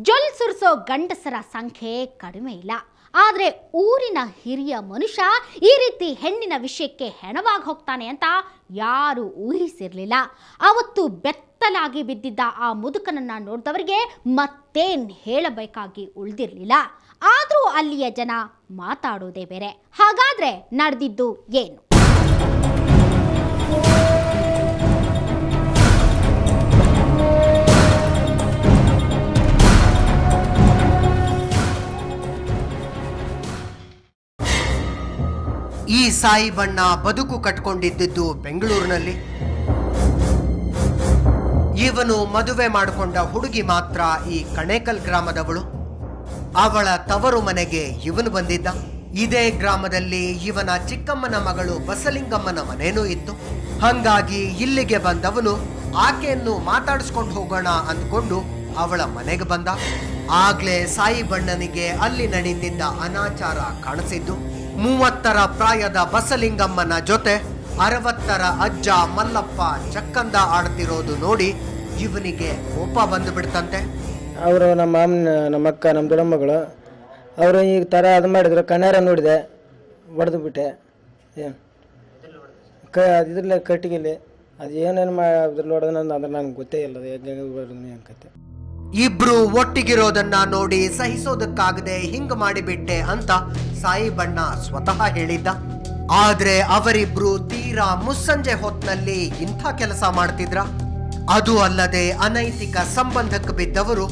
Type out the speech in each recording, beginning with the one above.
ಜೊಲ್ ಸುರಿಸೋ ಗಂಡಸರ ಸಂಖ್ಯೆ ಕಡಿಮೆ ಇಲ್ಲ. ಆದರೆ ಊರಿನ ಹಿರಿಯ ಮನುಷ್ಯ ಈ ರೀತಿ ಹೆಣ್ಣಿನ ವಿಷಯಕ್ಕೆ ಹೆಣವಾಗಿ ಹೋಗ್ತಾನೆ ಅಂತ ಯಾರು ಊಹಿಸಿರಲಿಲ್ಲ. ಅವತ್ತು ಬೆತ್ತಲಾಗಿ ಬಿದ್ದಿದ್ದ ಆ ಮುದುಕನನ್ನ ನೋಡಿದವರಿಗೆ ಮತ್ತೇನ್ ಹೇಳಬೇಕಾಗಿ ಉಳಿದಿರಲಿಲ್ಲ. ಆದರೂ ಅಲ್ಲಿಯ ಜನ ಮಾತಾಡೋದೇ ಬೇರೆ. ಹಾಗಾದ್ರೆ ನಡೆದಿದ್ದು ಏನು? ಈ ಸಾಯಿ ಬಣ್ಣ ಬದುಕು ಕಟ್ಕೊಂಡಿದ್ದು ಬೆಂಗಳೂರಿನಲ್ಲಿ. ಇವನು ಮದುವೆ ಮಾಡಿಕೊಂಡ ಹುಡುಗಿ ಮಾತ್ರ ಈ ಕಣೇಕಲ್ ಗ್ರಾಮದವಳು. ಅವಳ ತವರು ಮನೆಗೆ ಇವನು ಬಂದಿದ್ದ. ಇದೇ ಗ್ರಾಮದಲ್ಲಿ ಇವನ ಚಿಕ್ಕಮ್ಮನ ಮಗಳು ಬಸಲಿಂಗಮ್ಮನ ಮನೇನೂ ಇತ್ತು. ಹಂಗಾಗಿ ಇಲ್ಲಿಗೆ ಬಂದವನು ಆಕೆಯನ್ನು ಮಾತಾಡಿಸ್ಕೊಂಡು ಹೋಗೋಣ ಅಂದ್ಕೊಂಡು ಅವಳ ಮನೆಗೆ ಬಂದ. ಆಗ್ಲೇ ಸಾಯಿ ಬಣ್ಣನಿಗೆ ಅಲ್ಲಿ ನಡೆದಿದ್ದ ಅನಾಚಾರ ಕಾಣಿಸಿದ್ದು. 30ರ ಪ್ರಾಯದ ಬಸಲಿಂಗಮ್ಮನ ಜೊತೆ 60ರ ಅಜ್ಜ ಮಲ್ಲಪ್ಪ ಚಕ್ಕಂದ ಆಡ್ತಿರೋದು ನೋಡಿ ಇವನಿಗೆ ಕೋಪ ಬಂದು ಬಿಡ್ತಂತೆ. ಅವರು ನಮ್ಮ ಮಾಮನ ನಮ್ಮ ಅಕ್ಕ ನಮ್ಮ ದೊಡ್ಡಮ್ಮಗಳು ಅವರು ಈ ಥರ ಅದು ಮಾಡಿದ್ರು. ಕಣ್ಣಾರ ನೋಡಿದೆ, ಹೊಡೆದು ಬಿಟ್ಟೆ. ಏನು ಇದ್ರಲ್ಲ ಕಟ್ಟಿಗೆಲಿ ಅದು ಏನೇನು ಅದ್ರಲ್ಲಿ ಹೊಡೆದ ಅಂದ್ರೆ ನನಗೆ ಗೊತ್ತೇ ಇಲ್ಲ ಏನು ಕತೆ. ಇಬ್ರು ಒಟ್ಟಿಗಿರೋದನ್ನ ನೋಡಿ ಸಹಿಸೋದಕ್ಕಾಗದೆ ಹಿಂಗ ಮಾಡಿಬಿಟ್ಟೆ ಅಂತ ಸಾಯಿ ಬಣ್ಣ ಸ್ವತಃ ಹೇಳಿದ್ದ. ಆದ್ರೆ ಅವರಿಬ್ರು ತೀರಾ ಮುಸ್ಸಂಜೆ ಹೊತ್ನಲ್ಲಿ ಇಂಥ ಕೆಲಸ ಮಾಡ್ತಿದ್ರ. ಅದು ಅಲ್ಲದೆ ಅನೈತಿಕ ಸಂಬಂಧಕ್ಕೆ ಬಿದ್ದವರು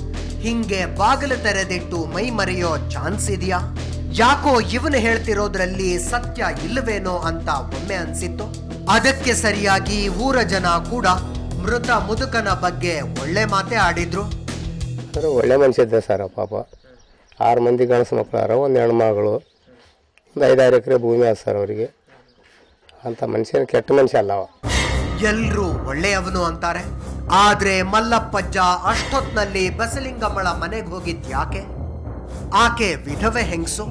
ಹಿಂಗೆ ಬಾಗಿಲು ತೆರೆದಿಟ್ಟು ಮೈ ಮರೆಯೋ ಚಾನ್ಸ್ ಇದೆಯಾ? ಯಾಕೋ ಇವನು ಹೇಳ್ತಿರೋದ್ರಲ್ಲಿ ಸತ್ಯ ಇಲ್ಲವೇನೋ ಅಂತ ಒಮ್ಮೆ ಅನ್ಸಿತ್ತು. ಅದಕ್ಕೆ ಸರಿಯಾಗಿ ಊರ ಜನ ಕೂಡ ಮೃತ ಮುದುಕನ ಬಗ್ಗೆ ಒಳ್ಳೆ ಮಾತೆ ಆಡಿದ್ರು. ಒಳ್ಳೆ ಮನುಷ್ಯ ಇದ್ದ ಸರ್. ಪಾಪ 6 ಮಂದಿ ಗಣಸು ಮಕ್ಕಳು, ಒಂದು ಹೆಣ್ಮಗಳು, ಒಂದು 5-6 ಎಕರೆ ಭೂಮಿ ಅದ ಸರ್ ಅವರಿಗೆ. ಅಂತ ಮನುಷ್ಯನ ಕೆಟ್ಟ ಮನುಷ್ಯ ಅಲ್ಲವ. ಎಲ್ರೂ ಒಳ್ಳೆಯವನು ಅಂತಾರೆ. ಆದ್ರೆ ಮಲ್ಲಪ್ಪಜ್ಜ ಅಷ್ಟೊತ್ನಲ್ಲಿ ಬಸಲಿಂಗಮ್ಮಳ ಮನೆಗೆ ಹೋಗಿದ್ ಯಾಕೆ? ಆಕೆ ವಿಧವೆ ಹೆಂಗಸು.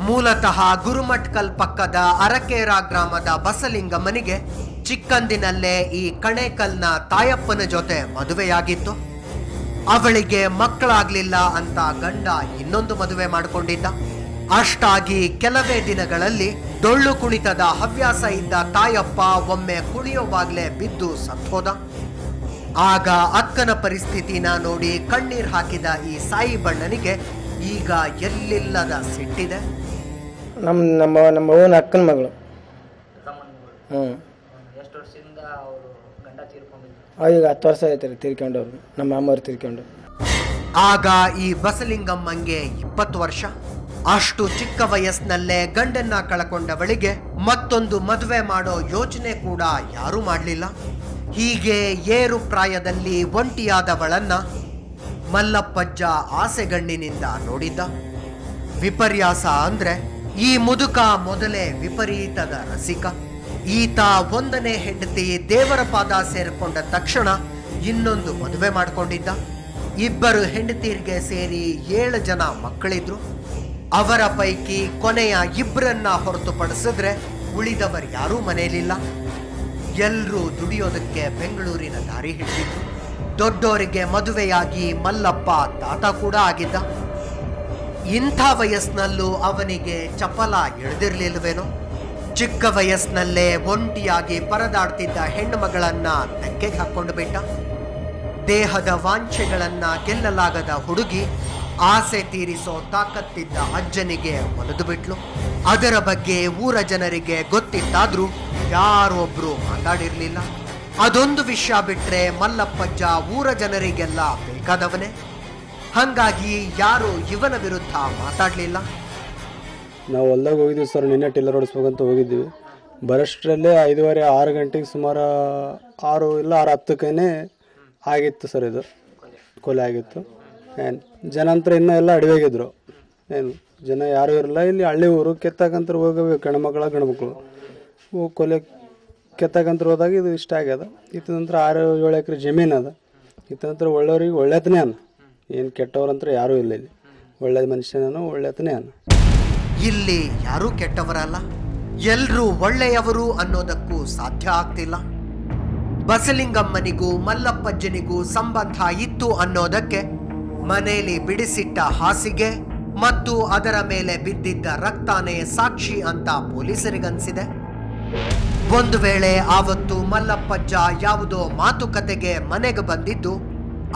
ಮೂಲತಃ ಗುರುಮಟ್ಕಲ್ ಪಕ್ಕದ ಅರಕೇರ ಗ್ರಾಮದ ಬಸಲಿಂಗಮ್ಮನಿಗೆ ಚಿಕ್ಕಂದಿನಲ್ಲೇ ಈ ಕಣೇಕಲ್ನ ತಾಯಪ್ಪನ ಜೊತೆ ಮದುವೆಯಾಗಿತ್ತು. ಅವಳಿಗೆ ಮಕ್ಕಳಾಗ್ಲಿಲ್ಲ ಅಂತ ಗಂಡ ಇನ್ನೊಂದು ಮದುವೆ ಮಾಡಿಕೊಂಡಿದ್ದ. ಅಷ್ಟಾಗಿ ಕೆಲವೇ ದಿನಗಳಲ್ಲಿ ಡೊಳ್ಳು ಕುಣಿತದ ಹವ್ಯಾಸ ಇದ್ದ ತಾಯಪ್ಪ ಒಮ್ಮೆ ಕುಣಿಯೋವಾಗ್ಲೇ ಬಿದ್ದು ಸತ್ತೋದ. ಆಗ ಅಕ್ಕನ ಪರಿಸ್ಥಿತಿನ ನೋಡಿ ಕಣ್ಣೀರ್ ಹಾಕಿದ ಈ ಸಾಯಿ ಬಣ್ಣನಿಗೆ ಈಗ ಎಲ್ಲಿಲ್ಲದ ಸಿಟ್ಟಿದೆ. ನಮ್ಮ ಅವನ ಅಕ್ಕನ ಮಗಳು. ಈಗ 10 ವರ್ಷ ಆಯ್ತು ತೀರ್ಕೊಂಡವ್ರು, ನಮ್ಮ ಅಮ್ಮವ್ರು ತೀರ್ಕೊಂಡು. ಆಗ ಈ ಬಸಲಿಂಗಮ್ಮಂಗೆ 20 ವರ್ಷ. ಅಷ್ಟು ಚಿಕ್ಕ ವಯಸ್ಸಿನಲ್ಲೇ ಗಂಡನ್ನ ಕಳಕೊಂಡವಳಿಗೆ ಮತ್ತೊಂದು ಮದುವೆ ಮಾಡೋ ಯೋಚನೆ ಕೂಡ ಯಾರೂ ಮಾಡಲಿಲ್ಲ. ಹೀಗೆ ಏರು ಪ್ರಾಯದಲ್ಲಿ ಒಂಟಿಯಾದವಳನ್ನ ಮಲ್ಲಪ್ಪಜ್ಜ ಆಸೆಗಣ್ಣಿನಿಂದ ನೋಡಿದ್ದ. ವಿಪರ್ಯಾಸ ಅಂದ್ರೆ ಈ ಮುದುಕ ಮೊದಲೇ ವಿಪರೀತದ ರಸಿಕ. ಈತ 1ನೇ ಹೆಂಡತಿ ದೇವರ ಪಾದ ಸೇರಿಕೊಂಡ ತಕ್ಷಣ ಇನ್ನೊಂದು ಮದುವೆ ಮಾಡಿಕೊಂಡಿದ್ದ. 2 ಹೆಂಡತಿಯರಿಗೆ ಸೇರಿ 7 ಜನ ಮಕ್ಕಳಿದ್ರು. ಅವರ ಪೈಕಿ ಕೊನೆಯ 2ರನ್ನ ಹೊರತುಪಡಿಸಿದ್ರೆ ಉಳಿದವರು ಯಾರೂ ಮನೆಯಲ್ಲಿಲ್ಲ. ಎಲ್ಲರೂ ದುಡಿಯೋದಕ್ಕೆ ಬೆಂಗಳೂರಿನ ದಾರಿ ಹಿಡಿದಿದ್ರು. ದೊಡ್ಡೋರಿಗೆ ಮದುವೆಯಾಗಿ ಮಲ್ಲಪ್ಪ ತಾತ ಕೂಡ ಆಗಿದ್ದ. ಇಂಥ ವಯಸ್ಸಿನಲ್ಲೂ ಅವನಿಗೆ ಚಪಲ ಎಳೆದಿರ್ಲಿಲ್ವೇನೋ. ಚಿಕ್ಕ ವಯಸ್ಸಿನಲ್ಲೇ ಒಂಟಿಯಾಗಿ ಪರದಾಡ್ತಿದ್ದ ಹೆಣ್ಣು ಮಗಳನ್ನ ತೆಕ್ಕೆಗೆ ಹಾಕೊಂಡು ಬಿಟ್ಟ. ದೇಹದ ವಾಂಛೆಗಳನ್ನ ಗೆಲ್ಲಲಾಗದ ಹುಡುಗಿ ಆಸೆ ತೀರಿಸೋ ತಾಕತ್ತಿದ್ದ ಅಜ್ಜನಿಗೆ ಒಲಿದು ಬಿಟ್ಲು. ಅದರ ಬಗ್ಗೆ ಊರ ಜನರಿಗೆ ಗೊತ್ತಿತ್ತಾದ್ರೂ ಯಾರೊಬ್ರು ಮಾತಾಡಿರ್ಲಿಲ್ಲ. ಅದೊಂದು ವಿಷಯ ಬಿಟ್ರೆ ಮಲ್ಲಪ್ಪಜ್ಜ ಊರ ಜನರಿಗೆಲ್ಲ ಬೇಕಾದವನೇ. ಹಂಗಾಗಿ ಯಾರು ಇವನ ವಿರುದ್ಧ ಮಾತಾಡಲಿಲ್ಲ. ನಾವು ಹೊಲ್ದಾಗ ಹೋಗಿದ್ವಿ ಸರ್. ನಿನ್ನೆ ಟಿಲ್ಲರ್ ಹೊಡಿಸ್ಬೇಕಂತ ಹೋಗಿದ್ವಿ. ಬರೋಷ್ಟರಲ್ಲೇ 5:30-6 ಗಂಟೆಗೆ ಸುಮಾರು 6 ಇಲ್ಲ 6:10 ಆಗಿತ್ತು ಸರ್. ಇದು ಕೊಲೆ ಆಗಿತ್ತು. ಏನು ಜನಂತರ ಇನ್ನೂ ಎಲ್ಲ ಅಡವೆಗಿದ್ರು. ಏನು ಜನ ಯಾರೂ ಇರಲ್ಲ. ಇಲ್ಲಿ ಹಳ್ಳಿ ಊರು ಕೆತ್ತಕಂತ ಹೋಗಬೇಕು. ಗಂಡ್ಮಕ್ಳು ಕೊಲೆ ಕೆತ್ತಕಂತ ಹೋದಾಗ ಇದು ಇಷ್ಟ ಆಗ್ಯದ. ಇತ್ತ ನಂತರ 6-7 ಎಕರೆ ಜಮೀನು ಅದ. ಇತ್ತ ನಂತರ ಒಳ್ಳೆಯವ್ರಿಗೆ ಒಳ್ಳೆತನೇ ಅನ್ನ. ಏನು ಕೆಟ್ಟವ್ರಂತ್ರ ಯಾರೂ ಇಲ್ಲ. ಇಲ್ಲಿ ಒಳ್ಳೆ ಮನುಷ್ಯನೂ ಒಳ್ಳೆತನೇ ಅನ್ನ. ಇಲ್ಲಿ ಯಾರೂ ಕೆಟ್ಟವರಲ್ಲ, ಎಲ್ರೂ ಒಳ್ಳೆಯವರು ಅನ್ನೋದಕ್ಕೂ ಸಾಧ್ಯ ಆಗ್ತಿಲ್ಲ. ಬಸಲಿಂಗಮ್ಮನಿಗೂ ಮಲ್ಲಪ್ಪಜ್ಜನಿಗೂ ಸಂಬಂಧ ಇತ್ತು ಅನ್ನೋದಕ್ಕೆ ಮನೆಯಲ್ಲಿ ಬಿಡಿಸಿಟ್ಟ ಹಾಸಿಗೆ ಮತ್ತು ಅದರ ಮೇಲೆ ಬಿದ್ದಿದ್ದ ರಕ್ತಾನೇ ಸಾಕ್ಷಿ ಅಂತ ಪೊಲೀಸರಿಗನ್ಸಿದೆ. ಒಂದು ವೇಳೆ ಆವತ್ತು ಮಲ್ಲಪ್ಪಜ್ಜ ಯಾವುದೋ ಮಾತುಕತೆಗೆ ಮನೆಗೆ ಬಂದಿದ್ದು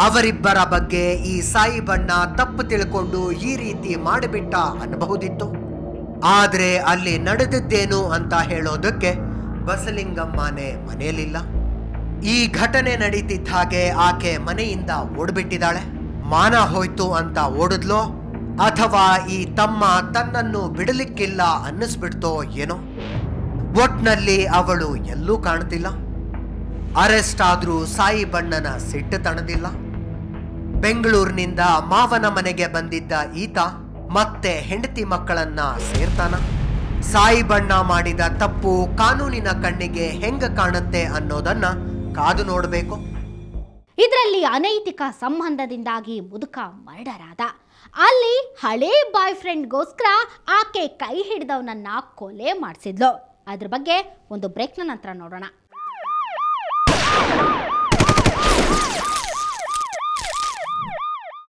ಅವರಿಬ್ಬರ ಬಗ್ಗೆ ಈ ಸಾಯಿಬಣ್ಣ ತಪ್ಪು ತಿಳ್ಕೊಂಡು ಈ ರೀತಿ ಮಾಡಿಬಿಟ್ಟ ಅನ್ನಬಹುದಿತ್ತು. ಆದ್ರೆ ಅಲ್ಲಿ ನಡೆದಿದ್ದೇನು ಅಂತ ಹೇಳೋದಕ್ಕೆ ಬಸಲಿಂಗಮ್ಮನೇ ಮನೆಯಲ್ಲಿಲ್ಲ. ಈ ಘಟನೆ ನಡೀತಿದ್ದ ಹಾಗೆ ಆಕೆ ಮನೆಯಿಂದ ಓಡ್ಬಿಟ್ಟಿದ್ದಾಳೆ. ಮಾನ ಹೋಯ್ತು ಅಂತ ಓಡಿದ್ಲೋ ಅಥವಾ ಈ ತಮ್ಮ ತನ್ನನ್ನು ಬಿಡಲಿಕ್ಕಿಲ್ಲ ಅನ್ನಿಸ್ಬಿಡ್ತೋ ಏನೋ. ಒಟ್ನಲ್ಲಿ ಅವಳು ಎಲ್ಲೂ ಕಾಣ್ತಿಲ್ಲ. ಅರೆಸ್ಟ್ ಆದ್ರೂ ಸಾಯಿಬಣ್ಣನ ಸಿಟ್ಟು ತಣದಿಲ್ಲ. ಬೆಂಗಳೂರಿನಿಂದ ಮಾವನ ಮನೆಗೆ ಬಂದಿದ್ದ ಈತ ಮತ್ತೆ ಹೆಂಡತಿ ಮಕ್ಕಳನ್ನ ಸೇರ್ತಾನ. ಸಾಯಿಬಣ್ಣ ಮಾಡಿದ ತಪ್ಪು ಕಾನೂನಿನ ಕಣ್ಣಿಗೆ ಹೆಂಗ ಕಾಣುತ್ತೆ ಅನ್ನೋದನ್ನ ಕಾದು ನೋಡಬೇಕು. ಇದರಲ್ಲಿ ಅನೈತಿಕ ಸಂಬಂಧದಿಂದಾಗಿ ಮುದುಕ ಮರ್ಡರ್ ಆದ. ಅಲ್ಲಿ ಹಳೇ ಬಾಯ್ ಫ್ರೆಂಡ್ಗೋಸ್ಕರ ಆಕೆ ಕೈ ಹಿಡಿದವನನ್ನ ಕೊಲೆ ಮಾಡಿಸಿದ್ಲು. ಅದ್ರ ಬಗ್ಗೆ ಒಂದು ಬ್ರೇಕ್ನ ನಂತರ ನೋಡೋಣ.